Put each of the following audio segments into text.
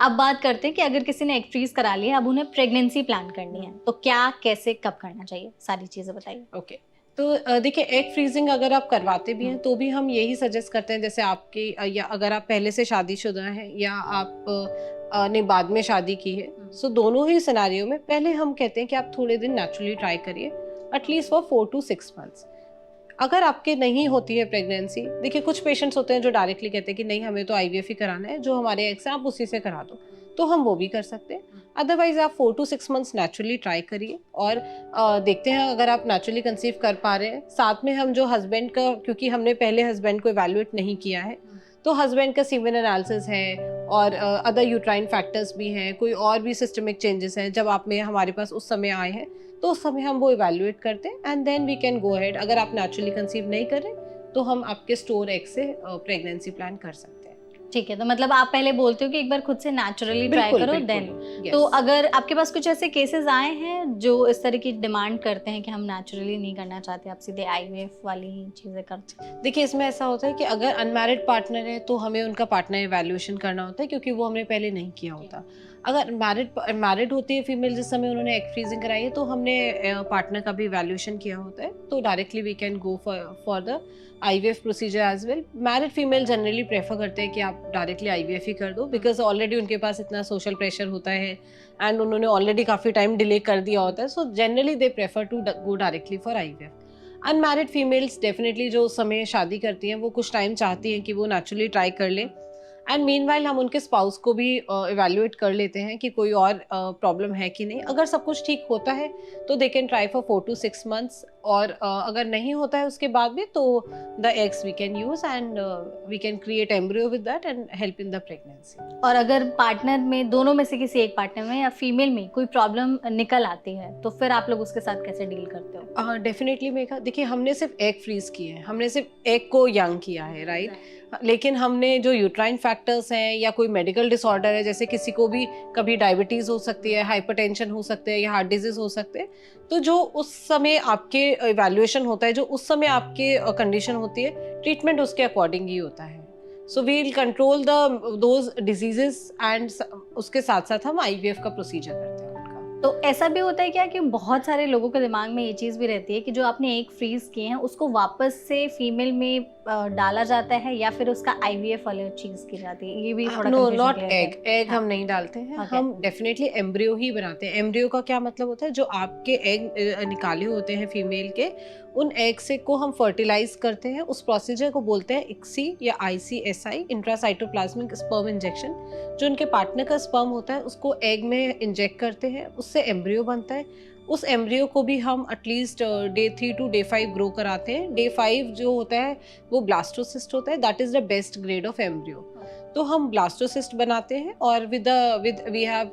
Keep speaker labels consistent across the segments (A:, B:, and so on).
A: अब बात करते हैं कि अगर किसी ने एग फ्रीज करा लिया, अब उन्हें प्रेगनेंसी प्लान करनी है, तो क्या, कैसे, कब करना चाहिए, सारी चीजें बताइए।
B: ओके। तो देखिए, एग फ्रीजिंग अगर आप करवाते भी हैं तो भी हम यही सजेस्ट करते हैं, जैसे आपकी या अगर आप पहले से शादीशुदा हैं या आप ने बाद में शादी की है, सो दोनों ही सिनारियों में पहले हम कहते हैं कि आप थोड़े दिन नेचुरली ट्राई करिए, एटलीस्ट फॉर 4 to 6 months। अगर आपके नहीं होती है प्रेगनेंसी, देखिए कुछ पेशेंट्स होते हैं जो डायरेक्टली कहते हैं कि नहीं, हमें तो आईवीएफ ही कराना है, जो हमारे एग्स हैं आप उसी से करा दो, तो हम वो भी कर सकते हैं। अदरवाइज आप 4 to 6 months नेचुरली ट्राई करिए और देखते हैं अगर आप नेचुरली कंसीव कर पा रहे हैं। साथ में हम जो हस्बैंड का, क्योंकि हमने पहले हस्बैंड को इवैल्यूएट नहीं किया है, तो हस्बैंड का सीमेन एनालिसिस है और अदर यूट्राइन फैक्टर्स भी हैं, कोई और भी सिस्टमिक चेंजेस हैं, जब आप में हमारे पास उस समय आए हैं तो उस समय हम वो इवैल्यूएट करते हैं and then we can go ahead. अगर आप नेचुरली कंसीव नहीं कर रहे तो हम आपके स्टोर एग से प्रेगनेंसी प्लान कर सकते हैं।
A: ठीक है, तो मतलब आप पहले बोलते हो कि एक बार खुद से नेचुरली ट्राई
B: बिल्कुल
A: करो
B: बिल्कुल,
A: देन।
B: yes।
A: तो अगर आपके पास कुछ ऐसे केसेस आए हैं जो इस तरह की डिमांड करते हैं कि हम नेचुरली नहीं करना चाहते, आप सीधे आईवीएफ वाली ही चीजें करते हैं?
B: देखिए, इसमें ऐसा होता है कि अगर अनमैरिड पार्टनर है तो हमें उनका पार्टनर इवैल्यूएशन करना होता है, क्योंकि वो हमने पहले नहीं किया होता। अगर मैरिड होती है फीमेल जिस समय उन्होंने एग फ्रीजिंग कराई है, तो हमने पार्टनर का भी इवैल्यूएशन किया होता है, तो directly we can go for the IVF procedure as well. Married female generally prefer करते हैं कि आप डायरेक्टली आईवीएफ ही कर दो, बिकॉज ऑलरेडी उनके पास इतना सोशल प्रेशर होता है एंड उन्होंने ऑलरेडी काफ़ी टाइम डिले कर दिया होता है, so generally they prefer to go directly for IVF. Unmarried females definitely जो उस समय शादी करती हैं, वो कुछ टाइम चाहती हैं कि वो नेचुरली ट्राई कर लें एंड मीनवाइल हम उनके स्पाउस को भी इवैल्यूएट कर लेते हैं कि कोई और प्रॉब्लम है कि नहीं। अगर सब कुछ ठीक होता है तो they can try for 4 to 6 months, और अगर नहीं होता है उसके बाद भी, तो the eggs we can use and we can create embryo with that and help in the pregnancy.
A: और अगर पार्टनर में, दोनों में से किसी एक पार्टनर में या फीमेल में कोई प्रॉब्लम निकल आती है, तो फिर आप लोग उसके साथ कैसे डील करते हो?
B: डेफिनेटली मेघा, देखिए हमने सिर्फ एग फ्रीज किए हैं, हमने सिर्फ एग को यंग किया है, राइट? लेकिन हमने जो यूट्राइन फैक्टर्स हैं या कोई मेडिकल डिसऑर्डर है, जैसे किसी को भी कभी डायबिटीज़ हो सकती है, हाइपरटेंशन हो सकते हैं या हार्ट डिजीज हो सकते हैं, तो जो उस समय आपके इवैल्यूएशन होता है, जो उस समय आपके कंडीशन होती है, ट्रीटमेंट उसके अकॉर्डिंग ही होता है। So we will control those diseases and उसके साथ साथ हम आईवीएफ का प्रोसीजर करते हैं उनका।
A: तो ऐसा भी होता है क्या कि बहुत सारे लोगों के दिमाग में ये चीज़ भी रहती है कि जो आपने एग फ्रीज किए हैं उसको वापस से फीमेल में डाला जाता है, या फिर उसका आईवीएफ वाली चीज़ की जाती है? ये भी थोड़ा
B: no,
A: confusion
B: not
A: clear
B: egg.
A: है।
B: एग
A: हाँ,
B: हम नहीं डालते हैं,
A: ओके।
B: हम डेफिनेटली एम्ब्रियो ही बनाते हैं। एम्ब्रियो का क्या मतलब होता है, जो आपके एग निकाले होते हैं फीमेल के, उन एग से को हम फर्टिलाइज करते हैं। उस प्रोसीजर को बोलते हैं इक्सी या आईसीएसआई, इंट्रासाइटोप्लाज्मिक स्पर्म इंजेक्शन। जो उनके पार्टनर का स्पर्म होता है उसको एग में इंजेक्ट करते हैं, उससे एम्ब्रियो बनता है। उस एम्ब्रियो को भी हम at least day 3 to day 5 grow कराते हैं। डे 5 जो होता है वो ब्लास्टोसिस्ट होता है, that is the best grade of embryo. तो हम ब्लास्टोसिस्ट बनाते हैं और with we have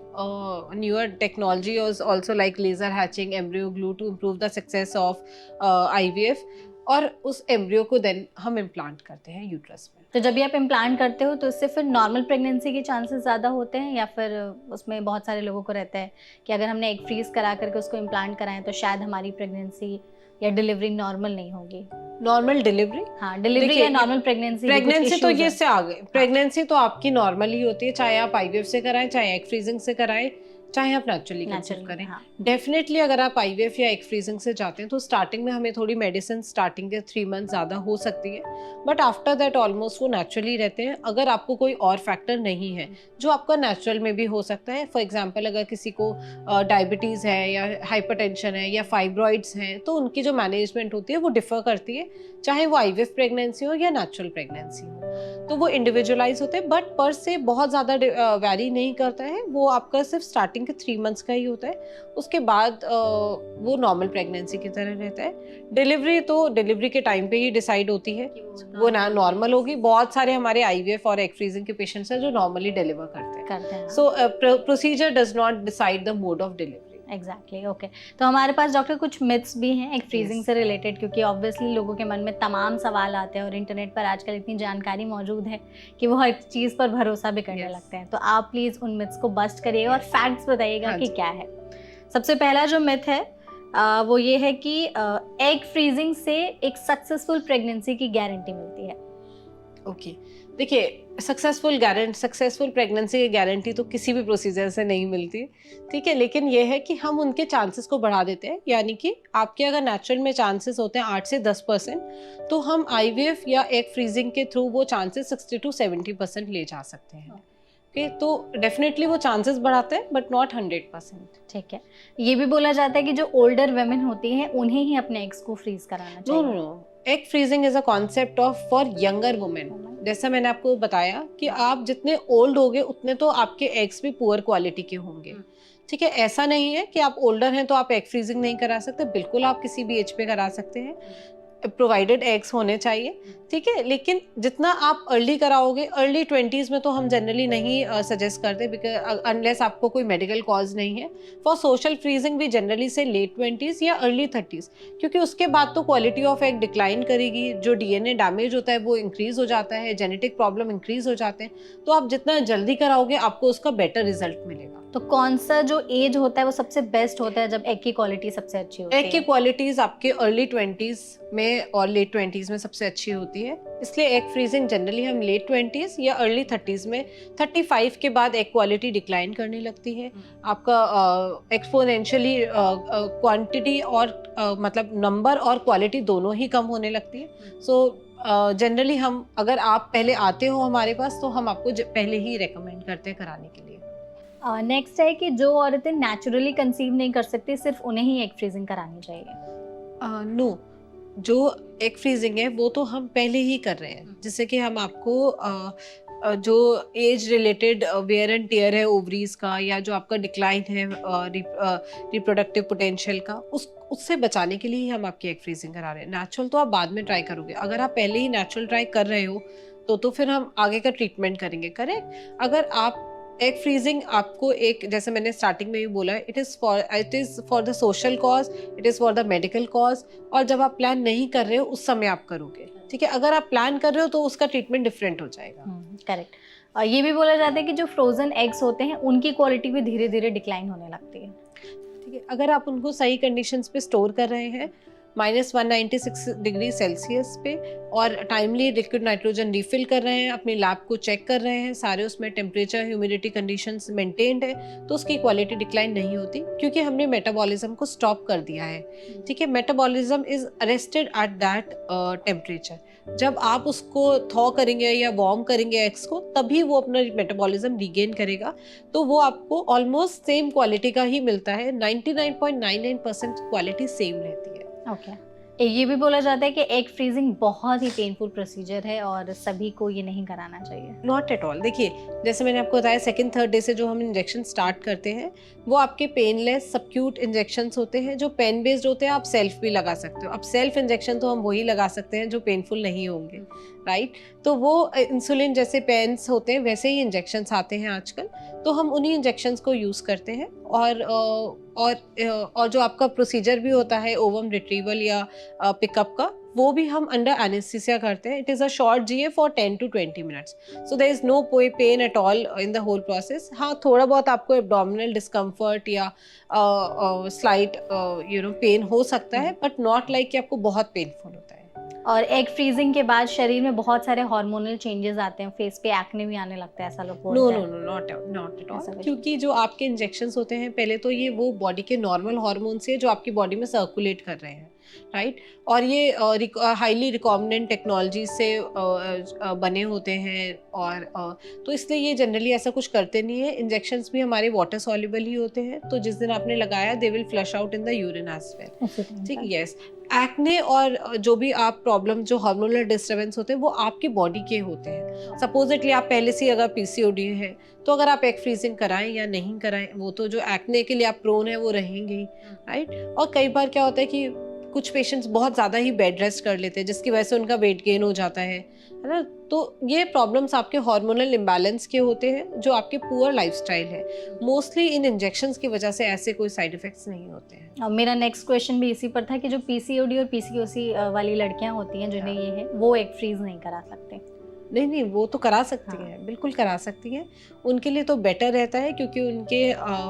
B: newer technology also like laser hatching, embryo glue to improve the success of IVF, और उस एम्ब्रियो को देन हम इम्प्लांट करते हैं यूट्रस में।
A: तो जब भी आप इम्प्लांट करते हो तो इससे फिर नॉर्मल प्रेगनेंसी के चांसेस ज़्यादा होते हैं, या फिर उसमें बहुत सारे लोगों को रहता है कि अगर हमने एग फ्रीज करा करके उसको इम्प्लांट कराएं तो शायद हमारी प्रेगनेंसी या डिलीवरी नॉर्मल नहीं होगी?
B: नॉर्मल डिलीवरी,
A: हाँ, डिलीवरी
B: देखिए
A: या नॉर्मल प्रेगनेंसी,
B: प्रेगनेंसी तो ये
A: है।
B: इससे आ गए। प्रेगनेंसी तो आपकी नॉर्मल ही होती है, चाहे आप आईवीएफ से कराएं, चाहे एग फ्रीजिंग से कराएं, चाहे आप नेचुरली कंसीव करें।
A: हाँ।
B: डेफिनेटली अगर आप आईवीएफ या एग फ्रीजिंग से जाते हैं तो स्टार्टिंग में हमें थोड़ी मेडिसिन स्टार्टिंग के 3 मंथ ज़्यादा हो सकती है, बट आफ्टर दैट ऑलमोस्ट वो नेचुरली रहते हैं। अगर आपको कोई और फैक्टर नहीं है जो आपका नेचुरल में भी हो सकता है, फॉर एग्जाम्पल अगर किसी को डायबिटीज़ है या हाइपरटेंशन है या फाइब्रॉइड्स हैं, तो उनकी जो मैनेजमेंट होती है वो डिफर करती है, चाहे वो आईवीएफ प्रेगनेंसी हो या नेचुरल प्रेगनेंसी हो, तो वो इंडिविजुअलाइज होते हैं। बट पर से बहुत ज़्यादा वैरी नहीं करता है, वो आपका सिर्फ स्टार्टिंग के 3 मंथ्स का ही होता है, उसके बाद वो नॉर्मल प्रेगनेंसी की तरह रहता है। डिलीवरी तो डिलीवरी के टाइम पे ही डिसाइड होती है, वो ना नॉर्मल होगी। बहुत सारे हमारे आईवीएफ और एग फ्रीजिंग के पेशेंट्स हैं जो नॉर्मली डिलीवर करते हैं। So procedure does not decide the mode of delivery.
A: Exactly, okay. तो हमारे पास डॉक्टर कुछ मिथ्स भी हैं एग फ्रीजिंग से रिलेटेड, क्योंकि ऑब्वियसली लोगों के मन में तमाम सवाल आते हैं और इंटरनेट पर आजकल इतनी जानकारी मौजूद है कि वो हर चीज़ पर भरोसा भी करने लगते हैं। तो आप प्लीज़ उन मिथ्स को बस्ट करिए और फैक्ट्स बताइएगा कि क्या है। सबसे पहला जो मिथ है वो ये है कि एग फ्रीजिंग से एक सक्सेसफुल प्रेगनेंसी की गारंटी मिलती है।
B: ओके, देखिए सक्सेसफुल प्रेगनेंसी की गारंटी तो किसी भी प्रोसीजर से नहीं मिलती, ठीक है, लेकिन ये है कि हम उनके चांसेस को बढ़ा देते हैं, यानी कि आपके अगर नेचुरल में चांसेस होते हैं 8 से 10%, तो हम आईवीएफ या एग फ्रीजिंग के थ्रू वो चांसेस 60 to 70% ले जा सकते हैं। ओके, तो डेफिनेटली वो चांसेस बढ़ाते हैं बट नॉट 100%।
A: ठीक है, ये भी बोला जाता है कि जो ओल्डर वुमेन होती हैं उन्हें ही अपने एग्स को फ्रीज कराना
B: नो
A: चाहिए।
B: No no, egg freezing is a concept of for younger women. जैसा मैंने आपको बताया कि आप जितने ओल्ड होगे उतने तो आपके एग्स भी पुअर क्वालिटी के होंगे, ठीक है। ऐसा नहीं है कि आप ओल्डर हैं तो आप एग फ्रीजिंग नहीं करा सकते, बिल्कुल आप किसी भी एज पे करा सकते हैं, प्रोवाइडेड एग्स होने चाहिए, ठीक है। लेकिन जितना आप अर्ली कराओगे, अर्ली 20s में तो हम जनरली नहीं सजेस्ट करते, बिकॉज अनलेस आपको कोई मेडिकल कॉज नहीं है। फॉर सोशल फ्रीजिंग भी जनरली से लेट 20s या अर्ली 30s, क्योंकि उसके बाद तो क्वालिटी ऑफ एग डिक्लाइन करेगी, जो डीएनए डैमेज होता है वो इंक्रीज हो जाता है, जेनेटिक प्रॉब्लम इंक्रीज हो जाते हैं, तो आप जितना जल्दी कराओगे आपको उसका बेटर रिजल्ट मिलेगा।
A: तो कौन सा जो एज होता है वो सबसे बेस्ट होता है जब एग की क्वालिटी सबसे अच्छी होती है?
B: एग की क्वालिटीज आपके अर्ली 20s में और लेट 20s में सबसे अच्छी होती है, इसलिए एग फ्रीजिंग जनरली हम लेट 20s या अर्ली 30s में, 35 के बाद एग क्वालिटी डिक्लाइन करने लगती है, आपका एक्सपोनेंशियली क्वांटिटी और मतलब नंबर और क्वालिटी दोनों ही कम होने लगती है। सो जनरली हम, अगर आप पहले आते हो हमारे पास तो हम आपको पहले ही रेकमेंड करते हैं कराने के लिए।
A: नेक्स्ट है कि जो औरतें नेचुरली कंसीव नहीं कर सकती सिर्फ उन्हें ही एग फ्रीजिंग करानी चाहिए।
B: नो, जो एग फ्रीजिंग है वो तो हम पहले ही कर रहे हैं, जैसे कि हम आपको जो age related wear and tear है ओवरीज का, या जो आपका डिक्लाइन है रिप्रोडक्टिव पोटेंशियल का, उससे बचाने के लिए ही हम आपकी एग फ्रीजिंग करा रहे हैं। नेचुरल तो आप बाद में ट्राई करोगे, अगर आप पहले ही नेचुरल ट्राई कर रहे हो तो फिर हम आगे का ट्रीटमेंट करेंगे, करेक्ट। अगर आप एग फ्रीजिंग आपको एक, जैसे मैंने स्टार्टिंग में भी बोला, it is for the social cause, it is for the medical cause, और जब आप प्लान नहीं कर रहे हो उस समय आप करोगे, ठीक है। अगर आप प्लान कर रहे हो तो उसका ट्रीटमेंट डिफरेंट हो जाएगा।
A: करेक्ट। ये भी बोला जाता है कि जो फ्रोजन एग्स होते हैं उनकी क्वालिटी भी धीरे धीरे डिक्लाइन होने लगती है,
B: ठीक है। अगर आप उनको सही कंडीशंस पे स्टोर कर रहे हैं, -196 डिग्री सेल्सियस पे, और टाइमली लिक्विड नाइट्रोजन रिफिल कर रहे हैं, अपनी लैब को चेक कर रहे हैं, सारे उसमें टेम्परेचर ह्यूमिडिटी कंडीशंस मेंटेन्ड है, तो उसकी क्वालिटी डिक्लाइन नहीं होती, क्योंकि हमने मेटाबॉलिज्म को स्टॉप कर दिया है, ठीक है। Metabolism is arrested at that temperature. जब आप उसको थॉ करेंगे या वार्म करेंगे एग्स को, तभी वो अपना मेटाबॉलिज्म रिगेन करेगा, तो वो आपको ऑलमोस्ट सेम क्वालिटी का ही मिलता है, 99.99% क्वालिटी सेम रहती है।
A: ओके। ये भी बोला जाता है कि एग फ्रीजिंग बहुत ही पेनफुल प्रोसीजर है और सभी को ये नहीं कराना चाहिए।
B: Not at all. देखिए, जैसे मैंने आपको बताया, सेकंड थर्ड डे से जो हम इंजेक्शन स्टार्ट करते हैं वो आपके पेनलेस सबक्यूट इंजेक्शंस होते हैं, जो पेन बेस्ड होते हैं, आप सेल्फ भी लगा सकते हो। अब सेल्फ इंजेक्शन तो हम वही लगा सकते हैं जो पेनफुल नहीं होंगे, राइट। तो वो इंसुलिन जैसे पेन्स होते हैं वैसे ही इंजेक्शंस आते हैं आजकल, तो हम उन्हीं इंजेक्शंस को यूज़ करते हैं। और जो आपका प्रोसीजर भी होता है ओवम रिट्रीवल या पिकअप का, वो भी हम अंडर एनेस्थीसिया करते हैं। It is a short GA for 10 to 20 minutes, so there is no pain at all in the whole process. हाँ, थोड़ा बहुत आपको एब्डोमिनल डिस्कम्फर्ट या स्लाइट पेन हो सकता है, बट नॉट लाइक कि आपको बहुत पेनफुल होता है।
A: और एग फ्रीजिंग के बाद शरीर में बहुत सारे हार्मोनल चेंजेस आते हैं, फेस पे एक्ने भी आने लगता है, ऐसा लोग बोलते
B: नो
A: हैं।
B: नो नो, नॉट एट
A: ऐसा
B: ऑल,
A: कुछ
B: क्योंकि जो आपके इंजेक्शंस होते हैं, पहले तो ये वो बॉडी के नॉर्मल हार्मोन्स है जो आपकी बॉडी में सर्कुलेट कर रहे हैं, राइट। और ये हाईली रिकॉम्बिनेंट टेक्नोलॉजी से बने होते हैं, और तो इसलिए ये जनरली ऐसा कुछ करते नहीं है। इंजेक्शंस भी हमारे वाटर सॉल्युबल ही होते हैं, तो जिस दिन आपने लगाया they will flush out in the urine as well, ठीक है। यस, एक्ने और जो भी आप प्रॉब्लम, जो हार्मोनल डिस्टर्बेंस होते हैं, वो आपकी बॉडी के होते हैं। सपोजिटली आप पहले से अगर PCOD है, तो अगर आप एग फ्रीजिंग कराएं या नहीं कराएं, वो तो जो एक्ने के लिए आप प्रोन है वो रहेंगे ही, राइट। और कई बार क्या होता है कि कुछ पेशेंट्स बहुत ज़्यादा ही बेड रेस्ट कर लेते हैं, जिसकी वजह से उनका वेट गेन हो जाता है ना। तो ये प्रॉब्लम्स आपके हार्मोनल इम्बैलेंस के होते हैं, जो आपके पुअर लाइफस्टाइल है। मोस्टली इन इंजेक्शंस की वजह से ऐसे कोई साइड इफेक्ट्स नहीं होते हैं।
A: और मेरा नेक्स्ट क्वेश्चन भी इसी पर था कि जो PCOD और PCOS वाली लड़कियां होती हैं जिन्हें ये है, वो एग फ्रीज नहीं करा सकते।
B: नहीं नहीं, वो तो करा सकती हैं, बिल्कुल करा सकती हैं। उनके लिए तो बेटर रहता है, क्योंकि उनके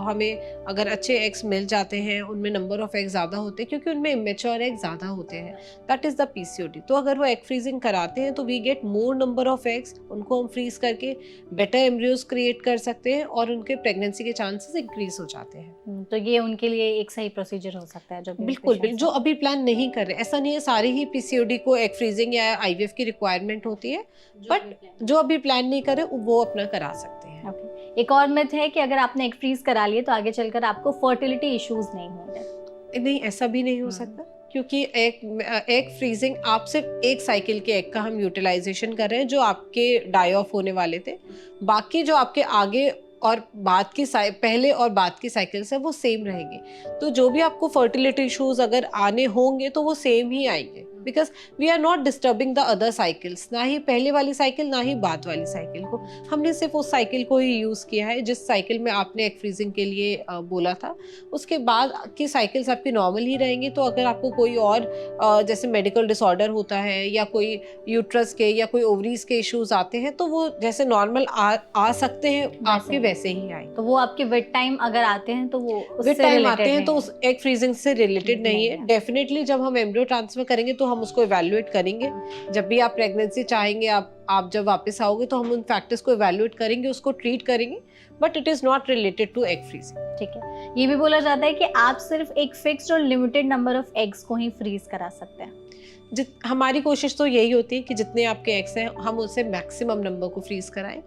B: हमें अगर अच्छे एग्स मिल जाते हैं, उनमें नंबर ऑफ एग्स ज़्यादा होते हैं, क्योंकि उनमें इमेच्योर एग ज़्यादा होते हैं। That is the PCOD. तो अगर वो एग फ्रीजिंग कराते हैं तो we get more number of eggs, उनको हम फ्रीज करके बेटर एम्ब्रियोज क्रिएट कर सकते हैं और उनके प्रेगनेंसी के चांसेस इंक्रीज हो जाते हैं।
A: तो ये उनके लिए एक सही प्रोसीजर हो सकता है जो भी
B: बिल्कुल
A: patients
B: बिल्कुल, जो
A: हैं।
B: अभी प्लान नहीं कर रहे, ऐसा नहीं है सारे ही पीसीओडी को एग फ्रीजिंग या आईवीएफ की रिक्वायरमेंट होती है, बट जो अभी प्लान नहीं करे वो अपना करा सकते हैं।
A: ओके, एक और मिथ है कि अगर आपने एग फ्रीज करा लिए तो आगे चलकर आपको फर्टिलिटी इश्यूज नहीं होंगे।
B: नहीं, ऐसा भी नहीं हो सकता, क्योंकि एग फ्रीजिंग आप सिर्फ एक साइकिल के एग का हम यूटिलाइजेशन कर रहे हैं जो आपके डाई ऑफ होने वाले थे। बाकी जो आपके आगे और बाद की पहले और बाद की साइकिल्स है वो सेम रहेंगी। तो जो भी आपको फर्टिलिटी इश्यूज अगर आने होंगे तो वो सेम ही आएंगे, because we are not disturbing the other cycles, ना ही पहले वाली साइकिल ना ही बाद वाली साइकिल को। हमने सिर्फ उस साइकिल को ही यूज़ किया है जिस साइकिल में आपने एग फ्रीजिंग के लिए बोला था। उसके बाद की साइकिल्स आपकी नॉर्मल ही रहेंगी। तो अगर आपको कोई और जैसे मेडिकल डिसऑर्डर होता है या कोई यूट्रस के या कोई ओवरीज के इश्यूज आते हैं तो वो जैसे नॉर्मल आ सकते हैं, आपके वैसे ही आए।
A: तो वो आपके विद टाइम अगर आते हैं तो वो उससे
B: विद टाइम
A: related
B: आते हैं
A: नहीं
B: तो
A: है।
B: उस एग फ्रीजिंग से रिलेटेड नहीं
A: नहीं
B: है।
A: है।
B: डेफिनेटली जब हम एम्ब्रियो ट्रांसफर करेंगे तो हम उसको इवैल्यूएट करेंगे। जब भी आप प्रेगनेंसी चाहेंगे, आप जब वापस आओगे तो हम उन फैक्टर्स को इवैल्यूएट करेंगे, उसको ट्रीट करेंगे, but it is not related to egg freezing.
A: ठीक है, ये भी बोला जाता है कि आप सिर्फ एक फिक्स्ड और लिमिटेड नंबर ऑफ एग्स को ही फ्रीज करा सकते हैं।
B: हमारी कोशिश तो यही होती है कि जितने आपके एग्स हैं हम उससे मैक्सिमम नंबर को फ्रीज कराएं।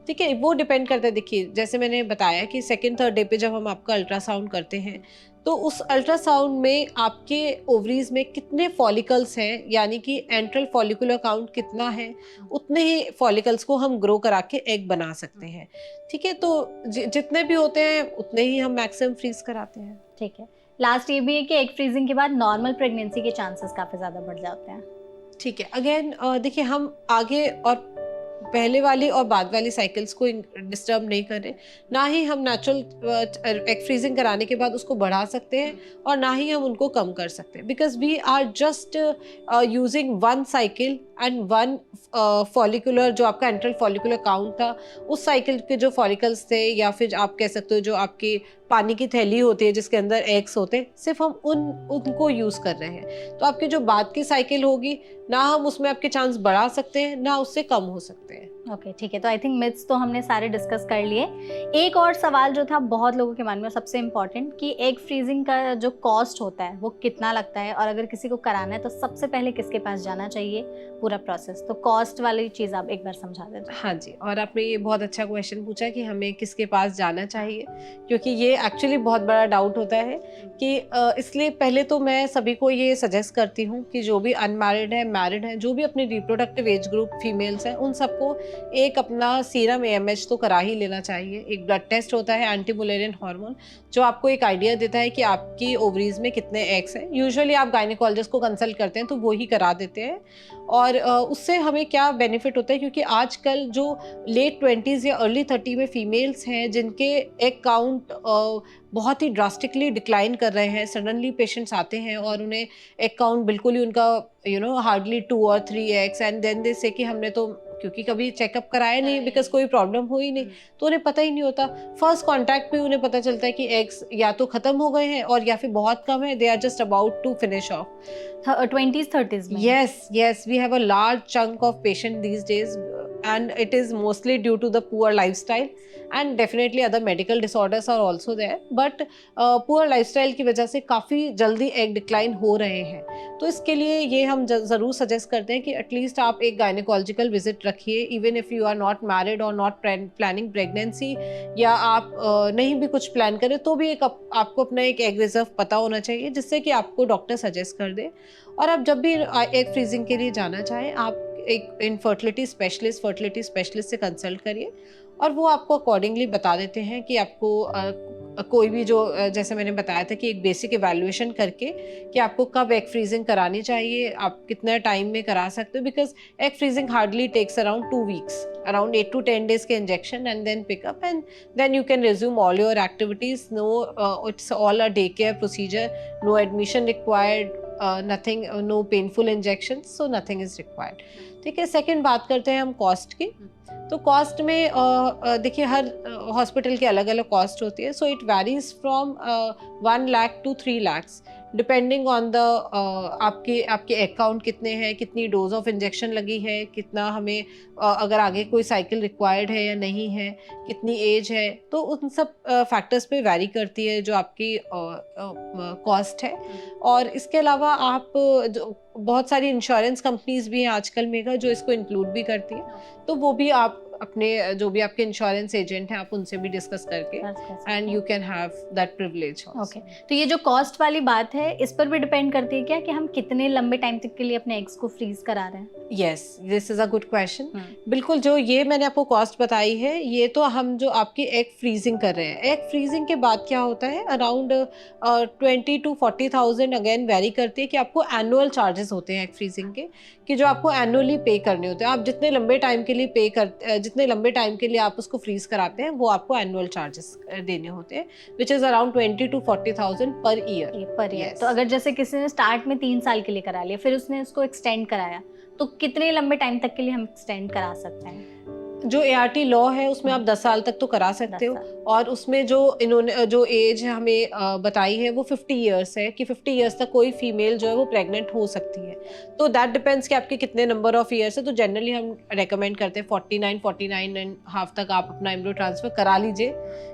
B: ठीक है, वो डिपेंड करता है। देखिए, जैसे मैंने बताया कि सेकेंड थर्ड डे पे जब हम आपका अल्ट्रासाउंड करते हैं तो उस अल्ट्रासाउंड में आपके ओवरीज में कितने फॉलिकल्स हैं, यानी कि एंट्रल फॉलिकुलर काउंट कितना है, उतने ही फॉलिकल्स को हम ग्रो करा के एग बना सकते हैं। ठीक है, तो जितने भी होते हैं उतने ही हम मैक्सिमम फ्रीज कराते हैं।
A: ठीक है, लास्ट ये भी है कि एग फ्रीजिंग के बाद नॉर्मल प्रेगनेंसी के चांसेस काफी ज्यादा बढ़ जाते हैं।
B: ठीक है, अगेन देखिए, हम आगे और पहले वाली और बाद वाली साइकिल्स को डिस्टर्ब नहीं करें, ना ही हम नेचुरल एग फ्रीजिंग कराने के बाद उसको बढ़ा सकते हैं और ना ही हम उनको कम कर सकते हैं, because we are just using one cycle and one follicular, जो आपका एंट्रल फॉलिकुलर काउंट था, उस साइकिल के जो फॉलिकल्स थे, या फिर आप कह सकते हो जो आपकी पानी की थैली होती है जिसके अंदर एग्स होते हैं, सिर्फ हम उनको यूज़ कर रहे हैं। तो आपकी जो बाद की साइकिल होगी, ना हम उसमें आपके चांस बढ़ा सकते हैं ना उससे कम हो सकते हैं।
A: ओके, ठीक है, तो आई थिंक मिथ्स तो हमने सारे डिस्कस कर लिए। एक और सवाल जो था बहुत लोगों के मन में, सबसे इम्पोर्टेंट, कि एग फ्रीजिंग का जो कॉस्ट होता है वो कितना लगता है, और अगर किसी को कराना है तो सबसे पहले किसके पास जाना चाहिए, पूरा प्रोसेस। तो कॉस्ट वाली चीज़ आप एक बार समझा दीजिए।
B: हाँ जी, और आपने ये बहुत अच्छा क्वेश्चन पूछा कि हमें किसके पास जाना चाहिए, क्योंकि ये एक्चुअली बहुत बड़ा डाउट होता है कि इसलिए पहले तो मैं सभी को ये सजेस्ट करती हूँ कि जो भी अनमैरिड है, मैरिड है, जो भी अपनी रिप्रोडक्टिव एज ग्रुप फीमेल्स हैं, उन सबको एक अपना सीरम AMH तो करा ही लेना चाहिए। एक ब्लड टेस्ट होता है एंटी मुलेरियन हार्मोन, जो आपको एक आइडिया देता है कि आपकी ओवरीज में कितने एग्स हैं। यूजुअली आप गायनेकोलॉजिस्ट को कंसल्ट करते हैं तो वो ही करा देते हैं। और उससे हमें क्या बेनिफिट होता है, क्योंकि आजकल जो लेट 20s या अर्ली 30 में फीमेल्स हैं जिनके एग काउंट बहुत ही ड्रास्टिकली डिक्लाइन कर रहे हैं, सडनली पेशेंट्स आते हैं और उन्हें एग काउंट बिल्कुल ही उनका हार्डली 2 और 3 एग्स, एंड देन दे से कि हमने तो क्योंकि कभी चेकअप कराया नहीं, बिकॉज कोई प्रॉब्लम हुई नहीं, तो उन्हें पता ही नहीं होता। फर्स्ट कॉन्टैक्ट पे उन्हें पता चलता है कि एग्स या तो खत्म हो गए हैं और या फिर बहुत कम है, they are just about to finish off.
A: 20s 30s में?
B: Yes, we have a large chunk of patient these days, and it is mostly due to the poor lifestyle, and definitely other medical disorders are also there, but poor lifestyle की वजह से काफ़ी जल्दी egg decline हो रहे हैं। तो इसके लिए ये हम ज़रूर सजेस्ट करते हैं कि एटलीस्ट आप एक गायनेकोलॉजिकल विजिट रखिए, even if you are not married और नॉट प्लानिंग प्रेगनेंसी, या आप नहीं भी कुछ प्लान करें तो भी आपको अपना एक एग रिजर्व पता होना चाहिए, जिससे कि आपको डॉक्टर सजेस्ट कर दे। और आप जब भी एग फ्रीजिंग के लिए जाना चाहें, आप एक फर्टिलिटी स्पेशलिस्ट से कंसल्ट करिए, और वो आपको अकॉर्डिंगली बता देते हैं कि आपको कोई भी जो जैसे मैंने बताया था कि एक बेसिक इवैल्यूएशन करके कि आपको कब एग फ्रीजिंग करानी चाहिए, आप कितना टाइम में करा सकते हो, because egg freezing hardly takes around 2 weeks, around 8 to 10 days के injection, and then pickup, and then you can resume all your activities. No, it's all a day care procedure, no admission required, nothing, no painful injection, so nothing is required. ठीक है, second बात करते हैं हम cost की। तो cost में देखिए हर हॉस्पिटल की अलग अलग कॉस्ट होती है, so it varies from 1 lakh to 3 lakhs depending on the आपके अकाउंट कितने हैं, कितनी डोज ऑफ इंजेक्शन लगी है, कितना हमें अगर आगे कोई साइकिल रिक्वायर्ड है या नहीं है, कितनी एज है, तो उन सब फैक्टर्स पे वैरी करती है जो आपकी कॉस्ट है। और इसके अलावा आप जो बहुत सारी इंश्योरेंस कंपनीज भी हैं आजकल मेगा जो इसको इंक्लूड भी करती है, तो वो भी आप अपने जो भी आपके इंश्योरेंस एजेंट हैं आप उनसे भी डिस्कस करके and you can have that privilege.
A: Okay, तो ये जो कॉस्ट वाली बात है इस पर भी डिपेंड करती है क्या कि हम कितने लंबे टाइम तक के लिए अपने एग्स को फ्रीज करा रहे हैं?
B: Yes, this is a good question. बिल्कुल, जो ये मैंने आपको कॉस्ट बताई है ये तो हम जो आपकी एग फ्रीजिंग कर रहे हैं, एग फ्रीजिंग के बाद क्या होता है अराउंड 20 to 40,000 अगेन वेरी करती है कि आपको एनुअल चार्जेस होते हैं एग फ्रीजिंग के, कि जो आपको एनुअली पे करने होते हैं। आप जितने लंबे टाइम के लिए जितने लंबे टाइम के लिए आप उसको फ्रीज कराते हैं वो आपको एनुअल चार्जेस देने होते हैं, which is around 20 to 40,000 per year.
A: तो अगर जैसे किसी ने स्टार्ट में 3 साल के लिए करा लिया, फिर उसने उसको एक्सटेंड कराया, तो कितने लंबे टाइम तक के लिए हम एक्सटेंड करा सकते हैं?
B: जो ART लॉ है उसमें आप 10 साल तक तो करा सकते हो, और उसमें जो इन्होंने जो एज हमें बताई है वो 50 इयर्स है, कि 50 इयर्स तक कोई फीमेल जो है वो प्रेग्नेंट हो सकती है। तो दैट डिपेंड्स कि आपके कितने नंबर ऑफ इयर्स है। तो जनरली हम रेकमेंड करते हैं 49 एंड हाफ तक आप अपना एम्ब्रियो ट्रांसफर करा लीजिए,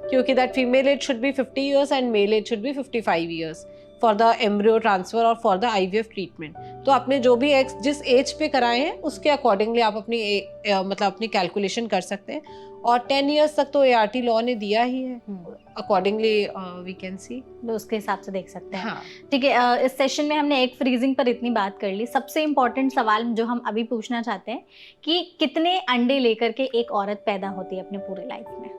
B: क्योंकि that female age should be 50 years and male age should be 55 years for the embryo transfer और फॉर द IVF ट्रीटमेंट। तो आपने जो भी जिस एज पे कराए हैं उसके अकॉर्डिंगली आप मतलब अपनी कैलकुलेशन कर सकते हैं, और 10 इयर्स तक तो ART लॉ ने दिया ही है, अकॉर्डिंगली वी कैन सी,
A: तो उसके हिसाब से देख सकते हैं।
B: हाँ।
A: ठीक है, इस सेशन में हमने एग फ्रीजिंग पर इतनी बात कर ली। सबसे इम्पोर्टेंट सवाल जो हम अभी पूछना चाहते हैं कि कितने अंडे लेकर के एक औरत पैदा होती है अपने पूरे लाइफ में?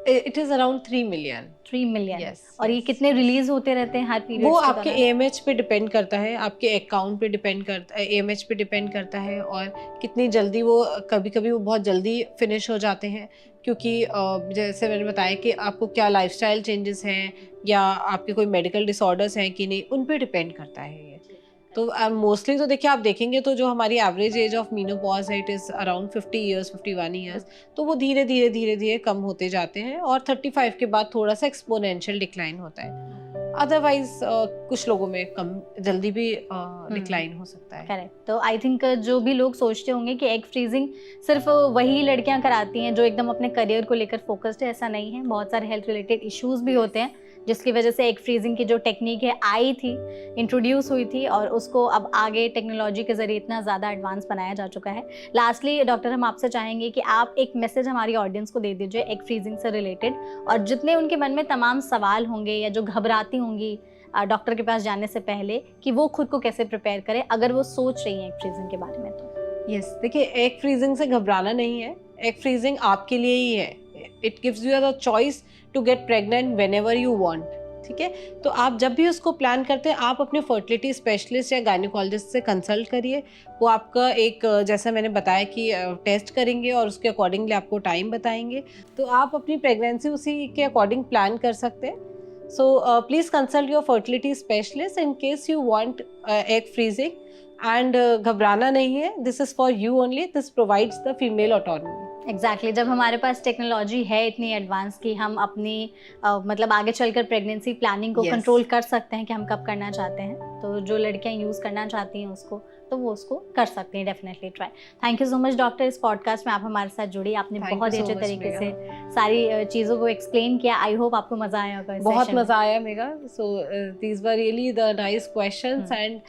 B: It is around 3 million.
A: 3 million.
B: Yes,
A: और ये कितने रिलीज होते रहते हैं हर पीरियड?
B: वो आपके AMH पे डिपेंड करता है, आपके अकाउंट पे डिपेंड करता है, AMH पे डिपेंड करता है, और कितनी जल्दी वो, कभी कभी वो बहुत जल्दी फिनिश हो जाते हैं, क्योंकि जैसे मैंने बताया कि आपको क्या लाइफस्टाइल चेंजेस हैं या आपके कोई मेडिकल डिसऑर्डर्स हैं कि नहीं, उन पे डिपेंड करता है ये। तो मोस्टली तो देखिए आप देखेंगे तो जो हमारी एवरेज एज ऑफ मीनोपॉज है it is around 50 years 51 years, तो वो धीरे धीरे कम होते जाते हैं, और 35 के बाद थोड़ा सा एक्सपोनेंशियल डिक्लाइन होता है। अदरवाइज कुछ लोगों में कम जल्दी भी डिक्लाइन हो सकता है।
A: करेक्ट। तो आई थिंक जो भी लोग सोचते होंगे कि एग फ्रीजिंग सिर्फ वही लड़कियां कराती हैं जो एकदम अपने करियर को लेकर फोकस्ड है, ऐसा नहीं है। बहुत सारे हेल्थ रिलेटेड इश्यूज भी होते हैं जिसकी वजह से एग फ्रीजिंग की जो टेक्निक है आई थी, इंट्रोड्यूस हुई थी, और उसको अब आगे टेक्नोलॉजी के जरिए इतना ज़्यादा एडवांस बनाया जा चुका है। लास्टली डॉक्टर, हम आपसे चाहेंगे कि आप एक मैसेज हमारी ऑडियंस को दे दीजिए एग फ्रीजिंग से रिलेटेड, और जितने उनके मन में तमाम सवाल होंगे या जो घबराती होंगी डॉक्टर के पास जाने से पहले, कि वो खुद को कैसे प्रिपेयर करें अगर वो सोच रही हैं एग फ्रीजिंग के बारे में। तो
B: यस, देखिए एग फ्रीजिंग से घबराना नहीं है, एग फ्रीजिंग आपके लिए ही है। It gives you the choice to get pregnant whenever you want. ठीक है, तो आप जब भी उसको प्लान करते हैं आप अपने फर्टिलिटी स्पेशलिस्ट या गायनिकोलॉजिस्ट से कंसल्ट करिए। वो आपका एक, जैसा मैंने बताया कि टेस्ट करेंगे और उसके अकॉर्डिंगली आपको टाइम बताएंगे, तो आप अपनी प्रेगनेंसी उसी के अकॉर्डिंग प्लान कर सकते हैं। So please consult your fertility specialist in case you want egg freezing, and घबराना नहीं है, this is for you only, this provides the female autonomy.
A: Exactly, जब हमारे पास टेक्नोलॉजी है इतनी एडवांस कि हम अपनी मतलब आगे चलकर प्रेगनेंसी प्लानिंग को कंट्रोल कर सकते हैं कि हम कब करना चाहते हैं, तो जो लड़कियां यूज़ करना चाहती हैं उसको, तो वो उसको कर सकती हैं। Definitely try. Thank you so much doctor, इस पॉडकास्ट में आप हमारे साथ जुड़ी, आपने बहुत ही अच्छे तरीके से सारी चीज़ों को एक्सप्लेन किया। आई होप आपको मज़ा आया होगा।
B: बहुत मज़ा आया mega. So these were really the nice questions, and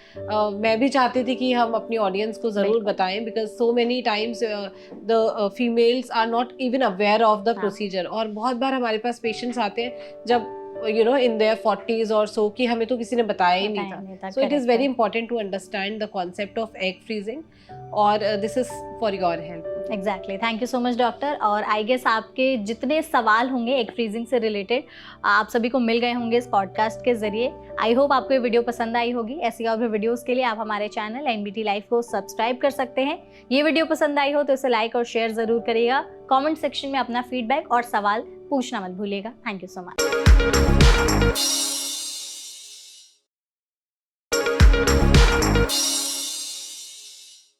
B: मैं भी चाहती थी कि हम अपनी ऑडियंस को ज़रूर बताएं, because so many times the females are not even aware of the procedure, और बहुत बार हमारे पास पेशेंट्स आते हैं जब in their 40s or so, कि हमें तो किसी ने बताया ही नहीं था। So it is very important to understand the concept of egg freezing, और this is for your help.
A: Exactly, thank you so much doctor. और आई गेस आपके जितने सवाल होंगे एग फ्रीजिंग से रिलेटेड आप सभी को मिल गए होंगे इस पॉडकास्ट के जरिए। आई होप आपको ये वीडियो पसंद आई होगी। ऐसी और भी वीडियोस के लिए आप हमारे चैनल NBT लाइफ को सब्सक्राइब कर सकते हैं। ये वीडियो पसंद आई हो तो इसे लाइक और शेयर ज़रूर करिएगा। कमेंट सेक्शन में अपना फीडबैक और सवाल पूछना मत भूलिएगा। Thank you so much.